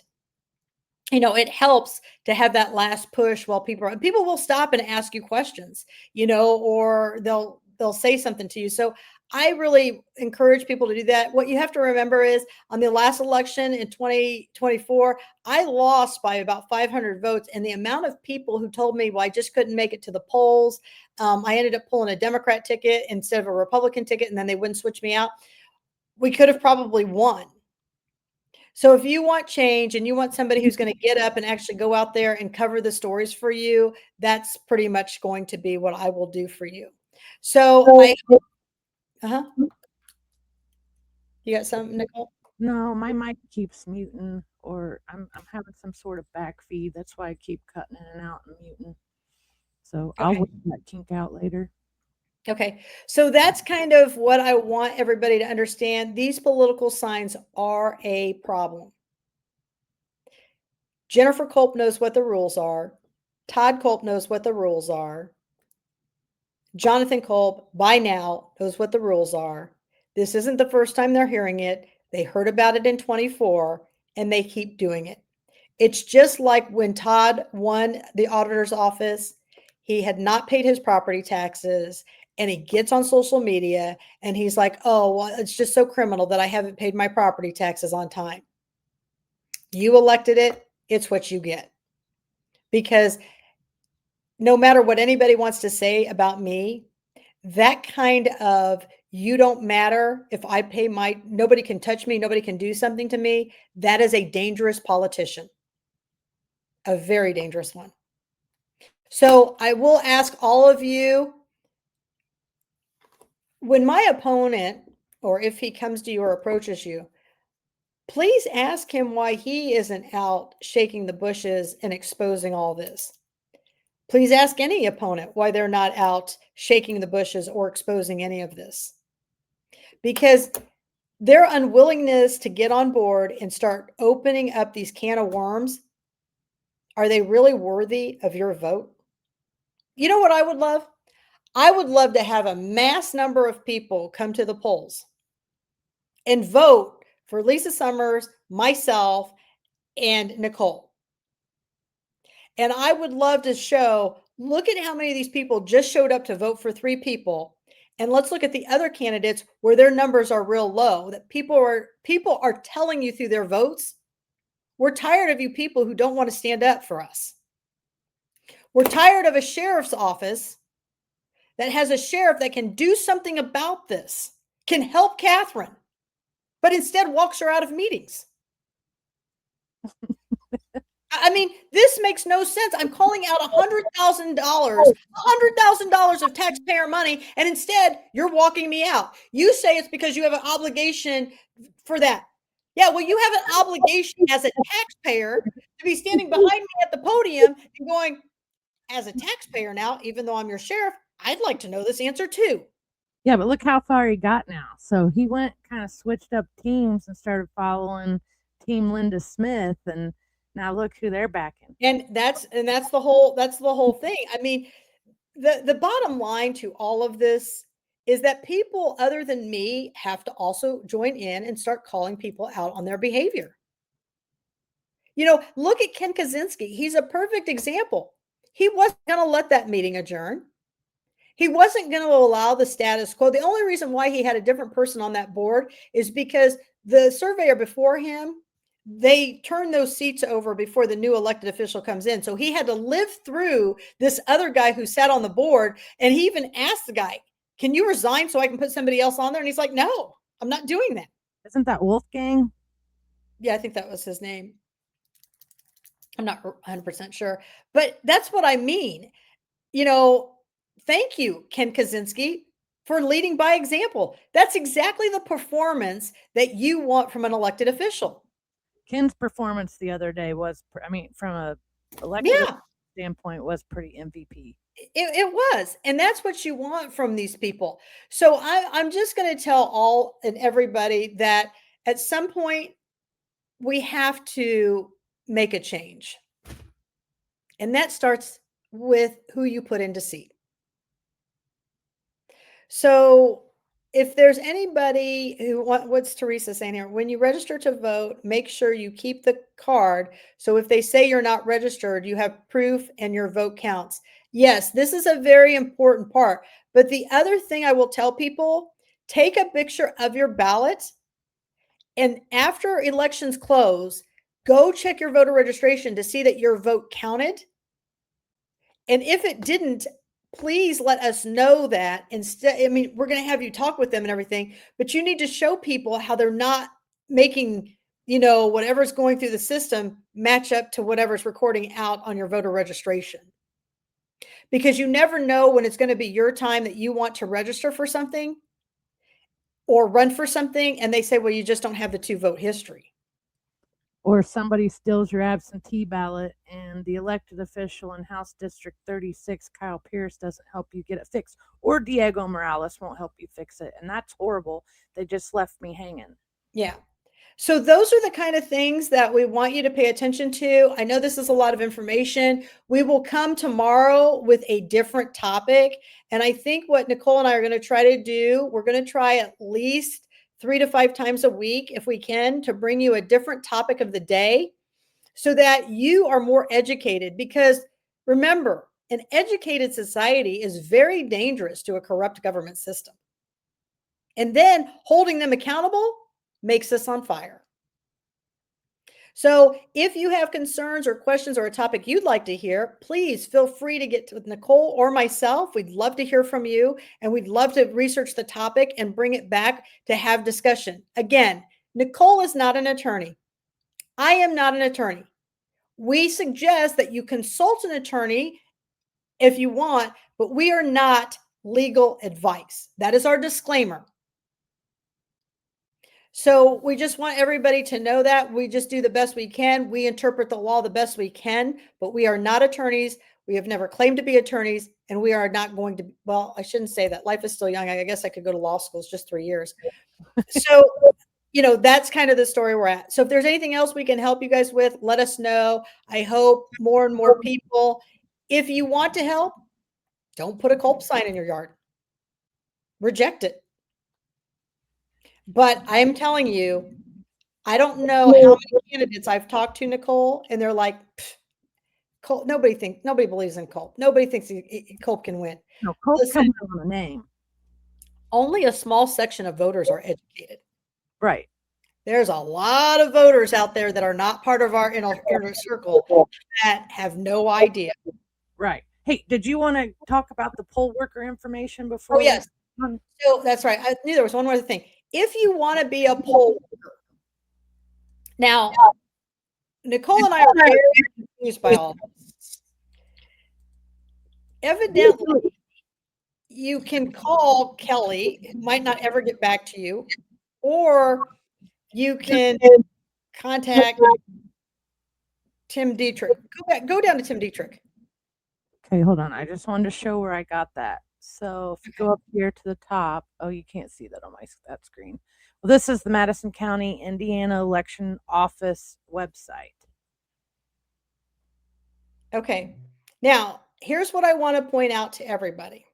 it helps to have that last push while people will stop and ask you questions, or they'll say something to you. So I really encourage people to do that. What you have to remember is on the last election in 2024, I lost by about 500 votes. And the amount of people who told me, well, I just couldn't make it to the polls. I ended up pulling a Democrat ticket instead of a Republican ticket, and then they wouldn't switch me out. We could have probably won. So if you want change and you want somebody who's going to get up and actually go out there and cover the stories for you, that's pretty much going to be what I will do for you. So uh-huh. You got something, Nicole? No, my mic keeps muting, or I'm having some sort of back feed. That's why I keep cutting in and out and muting. So I'll Okay. work that kink out later. Okay. So that's kind of what I want everybody to understand. These political signs are a problem. Jennifer Culp knows what the rules are. Todd Culp knows what the rules are. Jonathan Culp, by now, knows what the rules are. This isn't the first time they're hearing it. They heard about it in 24 and they keep doing it. It's just like when Todd won the auditor's office, he had not paid his property taxes and he gets on social media and he's like, oh, well, it's just so criminal that I haven't paid my property taxes on time. You elected it, it's what you get. Because no matter what anybody wants to say about me, that kind of you don't matter if I pay nobody can touch me, nobody can do something to me. That is a dangerous politician, a very dangerous one. So I will ask all of you, when my opponent, or if he comes to you or approaches you, please ask him why he isn't out shaking the bushes and exposing all this. Please ask any opponent why they're not out shaking the bushes or exposing any of this. Because their unwillingness to get on board and start opening up these can of worms, are they really worthy of your vote? You know what I would love? I would love to have a mass number of people come to the polls and vote for Lisa Summers, myself, and Nicole. And I would love to show, look at how many of these people just showed up to vote for 3 people. And let's look at the other candidates where their numbers are real low, that people are telling you through their votes, we're tired of you people who don't want to stand up for us. We're tired of a sheriff's office that has a sheriff that can do something about this, can help Catherine, but instead walks her out of meetings. I mean, this makes no sense. I'm calling out $100,000 of taxpayer money, and instead you're walking me out. You say it's because you have an obligation for that. Yeah, well, you have an obligation as a taxpayer to be standing behind me at the podium and going, as a taxpayer now, even though I'm your sheriff, I'd like to know this answer too. Yeah, but look how far he got now. So he went kind of switched up teams and started following Team Linda Smith, and now look who they're backing. And that's the whole thing. I mean, the bottom line to all of this is that people other than me have to also join in and start calling people out on their behavior. Look at Ken Kaczynski. He's a perfect example. He wasn't going to let that meeting adjourn. He wasn't going to allow the status quo. The only reason why he had a different person on that board is because the surveyor before him, they turned those seats over before the new elected official comes in. So he had to live through this other guy who sat on the board. And he even asked the guy, can you resign so I can put somebody else on there? And he's like, no, I'm not doing that. Isn't that Wolfgang? Yeah, I think that was his name. I'm not 100% sure, but that's what I mean. Thank you, Ken Kaczynski, for leading by example. That's exactly the performance that you want from an elected official. Ken's performance the other day was, from a elected Yeah, standpoint, was pretty MVP. It was, and that's what you want from these people. So I'm just going to tell all and everybody that at some point we have to make a change, and that starts with who you put into seat. So if there's anybody who what's Teresa saying here? When you register to vote, make sure you keep the card. So if they say you're not registered, you have proof and your vote counts. Yes, this is a very important part. But the other thing I will tell people, take a picture of your ballot, and after elections close, go check your voter registration to see that your vote counted. And if it didn't, please let us know that instead. I mean, we're going to have you talk with them and everything, but you need to show people how they're not making, whatever's going through the system match up to whatever's recording out on your voter registration. Because you never know when it's going to be your time that you want to register for something or run for something. And they say, well, you just don't have the 2-vote history. Or somebody steals your absentee ballot and the elected official in House District 36, Kyle Pierce, doesn't help you get it fixed. Or Diego Morales won't help you fix it. And that's horrible. They just left me hanging. Yeah. So those are the kind of things that we want you to pay attention to. I know this is a lot of information. We will come tomorrow with a different topic. And I think what Nicole and I are going to try to do, we're going to try at least 3 to 5 times a week, if we can, to bring you a different topic of the day so that you are more educated. Because remember, an educated society is very dangerous to a corrupt government system. And then holding them accountable makes us on fire. So if you have concerns or questions or a topic you'd like to hear, please feel free to get to Nicole or myself. We'd love to hear from you, and we'd love to research the topic and bring it back to have discussion. Again, Nicole is not an attorney. I am not an attorney. We suggest that you consult an attorney if you want, but we are not legal advice. That is our disclaimer. So we just want everybody to know that we just do the best we can. We interpret the law the best we can, but we are not attorneys. We have never claimed to be attorneys, and we are not going to. Well, I shouldn't say that. Life is still young. I guess I could go to law school. It's just 3 years. So, that's kind of the story we're at. So if there's anything else we can help you guys with, let us know. I hope more and more people, if you want to help, don't put a Culp sign in your yard. Reject it. But I am telling you, I don't know how many candidates I've talked to, Nicole, and they're like, Culp, nobody believes in Culp. Nobody thinks Culp can win. No, Culp comes on a name. Only a small section of voters are educated. Right. There's a lot of voters out there that are not part of our inner circle that have no idea. Right. Hey, did you want to talk about the poll worker information before? Oh, yes. So that's right. I knew there was one more thing. If you want to be a poll worker, now, Nicole and I are very confused by all this. Evidently, you can call Kelly, who might not ever get back to you, or you can contact Tim Dietrich. Go down to Tim Dietrich. Okay, hold on. I just wanted to show where I got that. So if you go up here to the top, oh, you can't see that on that screen. Well, this is the Madison County, Indiana Election Office website. Okay. Now, here's what I want to point out to everybody.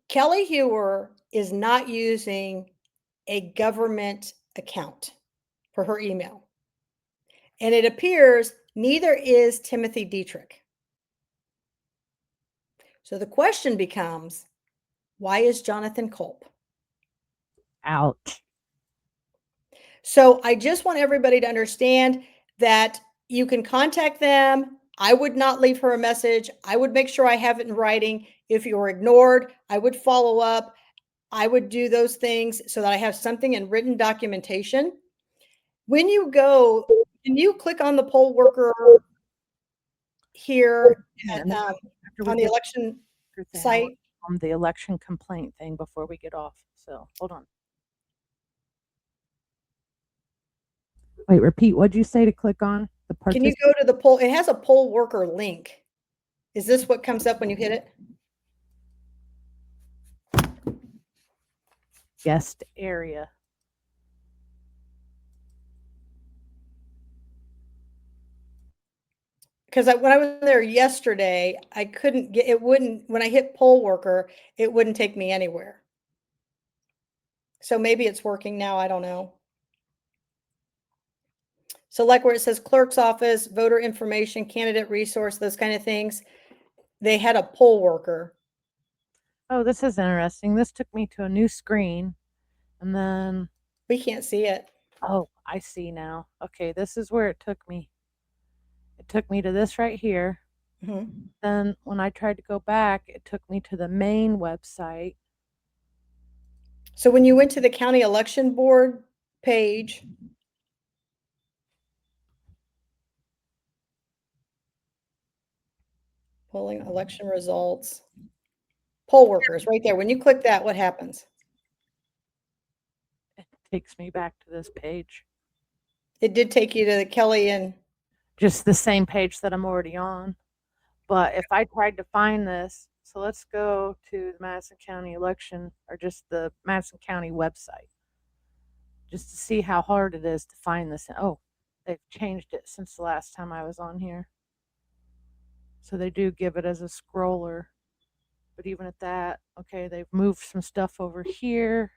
Kelly Hewer is not using a government account for her email. And it appears neither is Timothy Dietrich. So the question becomes, why is Jonathan Culp? Ouch. So I just want everybody to understand that you can contact them. I would not leave her a message. I would make sure I have it in writing. If you were ignored, I would follow up. I would do those things so that I have something in written documentation. When you go, can you click on the poll worker here on the election site? On the election complaint thing before we get off. So hold on. Wait, repeat. What'd you say to click on? Can you go to the poll? It has a poll worker link. Is this what comes up when you hit it? Guest area. Because when I was there yesterday, I couldn't get it. Wouldn't when I hit poll worker, it wouldn't take me anywhere. So maybe it's working now. I don't know. So like where it says clerk's office, voter information, candidate resource, those kind of things, they had a poll worker. Oh, this is interesting. This took me to a new screen. And then, We can't see it. oh, I see now. Okay, this is where it took me. It took me to this right here. Mhm. Then when I tried to go back, it took me to the main website. So when you went to the county election board page, polling election results, poll workers right there. When you click that, what happens? It takes me back to this page. It did take you to the Kelly and Just the same page that I'm already on. But if I tried to find this, so let's go to the Madison County election or just the Madison County website just to see how hard it is to find this. Oh, they've changed it since the last time I was on here. So they do give it as a scroller. But even at that, okay, they've moved some stuff over here.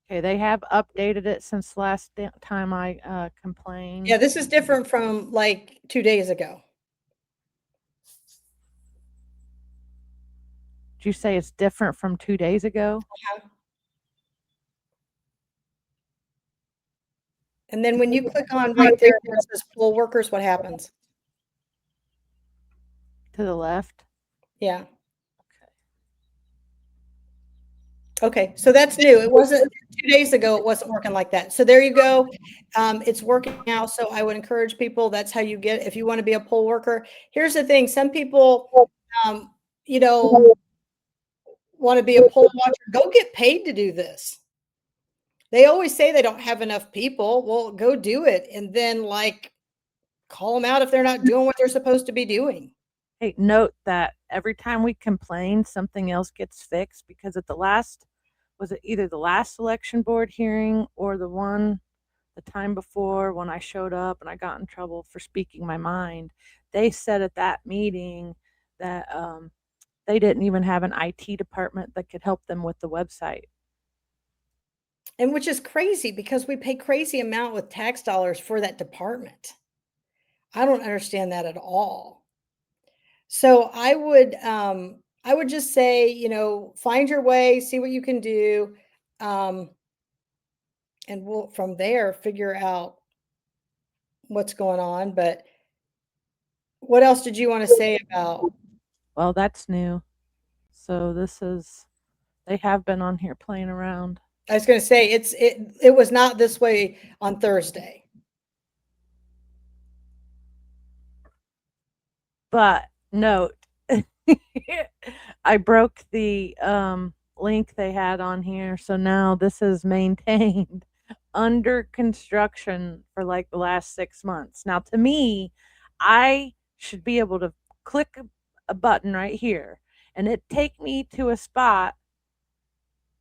Okay, they have updated it since last time I complained. yeah, this is different from like 2 days ago. Did you say it's different from 2 days ago? And then when you click on right there where it says poll workers, what happens? To the left? Yeah. Okay, so that's new. It wasn't 2 days ago, it wasn't working like that. So there you go. It's working now. So I would encourage people, that's how you get if you want to be a poll worker. Here's the thing, some people you know, want to be a poll watcher. Go get paid to do this. They always say they don't have enough people. Well, go do it and then like call them out if they're not doing what they're supposed to be doing. Hey, note that every time we complain, something else gets fixed because at the last, was it either the last election board hearing or the time before when I showed up and I got in trouble for speaking my mind? They said at that meeting that they didn't even have an IT department that could help them with the website. And which is crazy because we pay crazy amount with tax dollars for that department. I don't understand that at all. So I would just say, find your way, see what you can do. Um, and we'll from there figure out what's going on. But what else did you want to say about? Well, that's new. So they have been on here playing around. I was going to say it was not this way on Thursday. But note, I broke the link they had on here. So now this is maintained under construction for like the last 6 months. Now, to me, I should be able to click a button right here and it take me to a spot.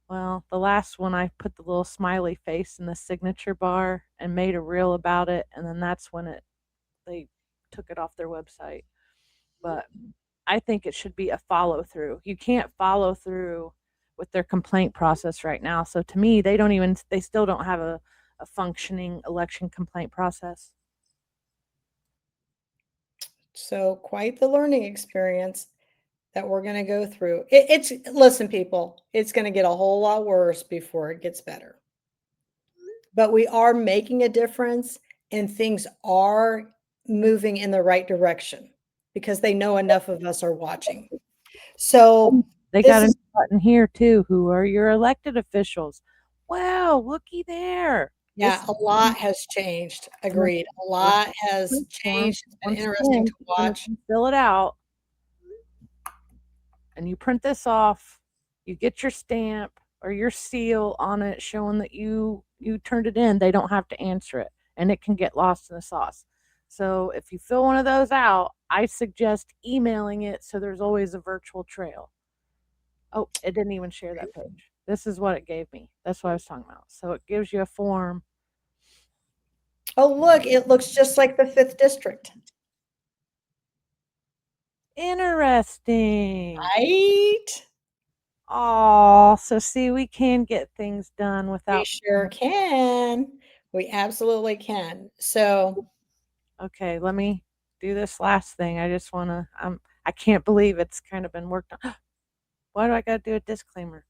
Well, the last one I put the little smiley face in the signature bar and made a reel about it, and then that's when they took it off their website. But I think it should be a follow through. You can't follow through with their complaint process right now. So to me, they still don't have a functioning election complaint process. So quite the learning experience that we're going to go through. Listen, people, it's going to get a whole lot worse before it gets better. But we are making a difference and things are moving in the right direction because they know enough of us are watching. So They this got a is button here too. Who are your elected officials? Wow, looky there. yeah, This a lot has changed. Agreed. A lot has form, changed. It's been once interesting again, to watch. you fill it out and you print this off. You get your stamp or your seal on it showing that you turned it in. They don't have to answer it, and it can get lost in the sauce. So if you fill one of those out, I suggest emailing it so there's always a virtual trail. Oh, it didn't even share that page. This is what it gave me. That's what I was talking about. So it gives you a form. Oh, look, it looks just like the 5th district. Interesting. Right? Oh, so see, we can get things done We without. sure can. We absolutely can. So, Okay, let me do this last thing. I just want to. I can't believe it's kind of been worked on. Why do I got to do a disclaimer?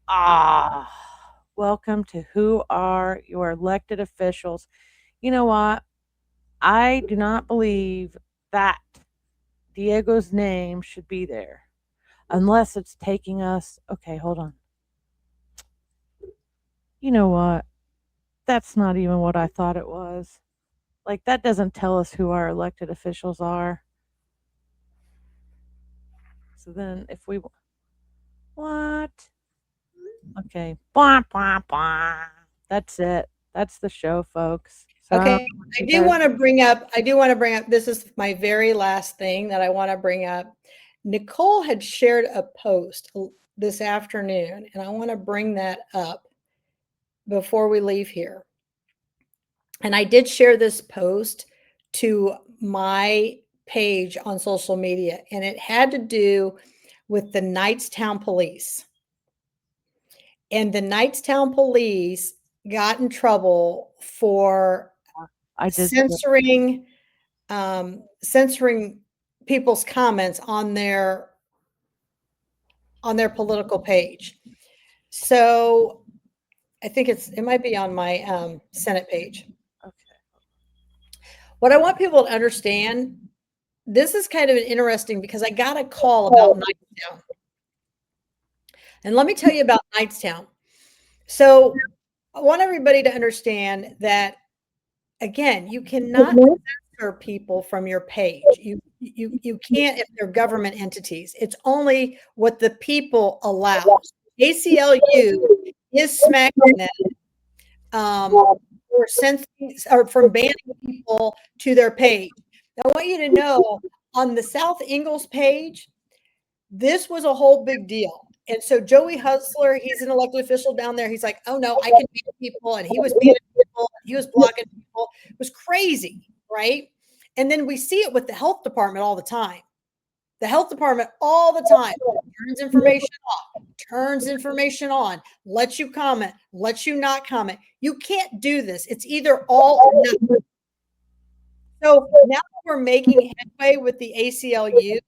Ah, welcome to Who Are Your Elected Officials? You know what? I do not believe that Diego's name should be there unless it's taking us. Okay, hold on. You know what? That's not even what I thought it was. Like, that doesn't tell us who our elected officials are. So then, if we. What? Okay. Blah, blah, blah. That's it. That's the show, folks. So I don't okay, know what you guys. I do want to bring up, this is my very last thing that I want to bring up. Nicole had shared a post this afternoon, and I want to bring that up before we leave here. And I did share this post to my page on social media, and it had to do with the Knightstown police. And the Knightstown police got in trouble for I did. censoring people's comments on their political page. So I think it might be on my Senate page. Okay. What I want people to understand, this is kind of interesting because I got a call about Knightstown. And let me tell you about Knightstown. So I want everybody to understand that, again, you cannot censor people from your page. You can't if they're government entities. It's only what the people allow. ACLU is smacking them for censoring or from banning people to their page. Now, I want you to know on the South Ingalls page, this was a whole big deal. And so Joey Hustler, he's an elected official down there. He's like, oh no, I can ban people. And he was banning people, and he was blocking people. It was crazy, right? And then we see it with the health department all the time. The health department all the time turns information off, turns information on, lets you comment, lets you not comment. You can't do this. It's either all or nothing. So now that we're making headway with the ACLU,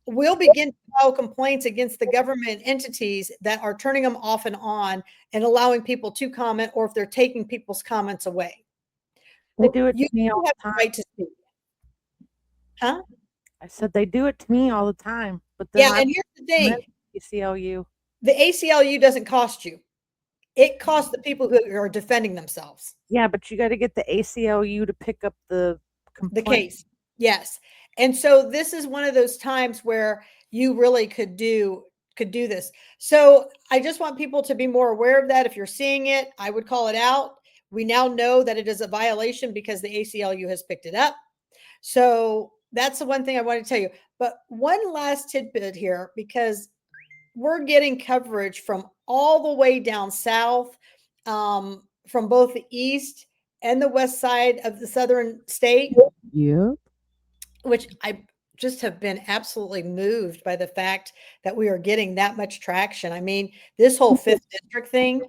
we'll begin to file complaints against the government entities that are turning them off and on and allowing people to comment, or if they're taking people's comments away. They do it You to me all have the the time. right to speak. Huh? I said they do it to me all the time. But then Yeah, I and here's the thing. ACLU. The ACLU doesn't cost you. It costs the people who are defending themselves. Yeah, but you got to get the ACLU to pick up the The complaint. case. Yes. And so this is one of those times where you really could do this. So I just want people to be more aware of that. If you're seeing it, I would call it out. We now know that it is a violation because the ACLU has picked it up. So that's the one thing I want to tell you. But one last tidbit here, because we're getting coverage from all the way down south, from both the east and the west side of the southern state, Yep. which I just have been absolutely moved by the fact that we are getting that much traction. I mean, this whole 5th district thing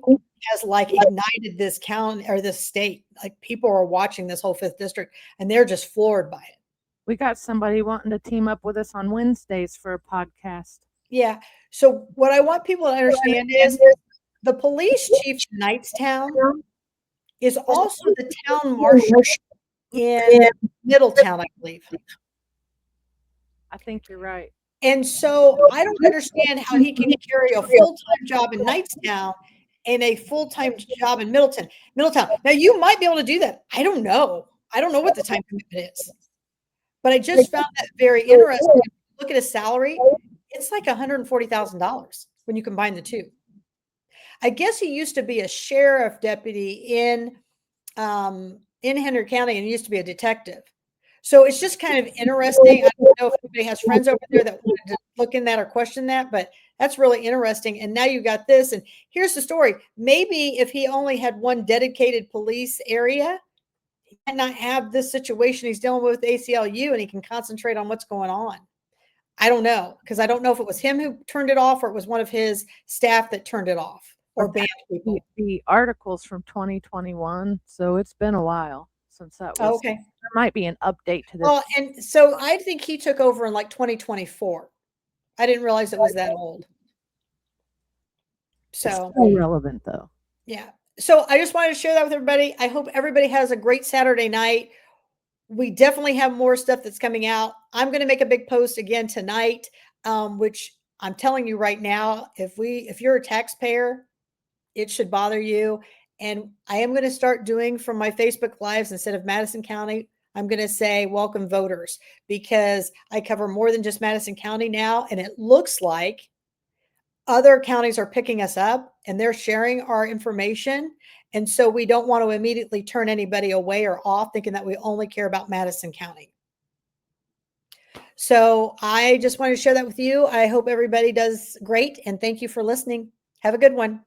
has like ignited this county or this state. Like, people are watching this whole 5th district and they're just floored by it. We got somebody wanting to team up with us on Wednesdays for a podcast. Yeah. So what I want people to understand is the police chief in Knightstown is also the town marshal in Middletown, I believe. I think you're right. And so I don't understand how he can carry a full-time job in Knightstown and a full-time job in Middletown. Now, you might be able to do that. I don't know. I don't know what the time commitment is. But I just found that very interesting. Look at his salary. It's like $140,000 when you combine the two. I guess he used to be a sheriff deputy in in Henry County and used to be a detective. So it's just kind of interesting. I don't know if anybody has friends over there that wanted to look in that or question that, but that's really interesting. And now you got this. And here's the story. Maybe if he only had one dedicated police area, he might not have this situation he's dealing with ACLU and he can concentrate on what's going on. I don't know, because I don't know if it was him who turned it off or it was one of his staff that turned it off or banned people. The article's from 2021, so it's been a while since that was. Okay. There might be an update to this. Well, and so I think he took over in like 2024. I didn't realize it was that old. It's So still relevant though. yeah. So I just wanted to share that with everybody. I hope everybody has a great Saturday night. We definitely have more stuff that's coming out. I'm going to make a big post again tonight, which I'm telling you right now, if you're a taxpayer, it should bother you. And I am going to start doing from my Facebook lives instead of Madison County. I'm going to say welcome voters because I cover more than just Madison County now. And it looks like other counties are picking us up and they're sharing our information. And so we don't want to immediately turn anybody away or off thinking that we only care about Madison County. So I just wanted to share that with you. I hope everybody does great. And thank you for listening. Have a good one.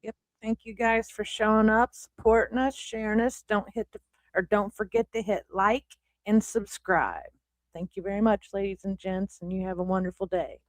Yep. Thank you guys for showing up, supporting us, sharing us. Don't forget to hit like and subscribe. Thank you very much, ladies and gents, and you have a wonderful day.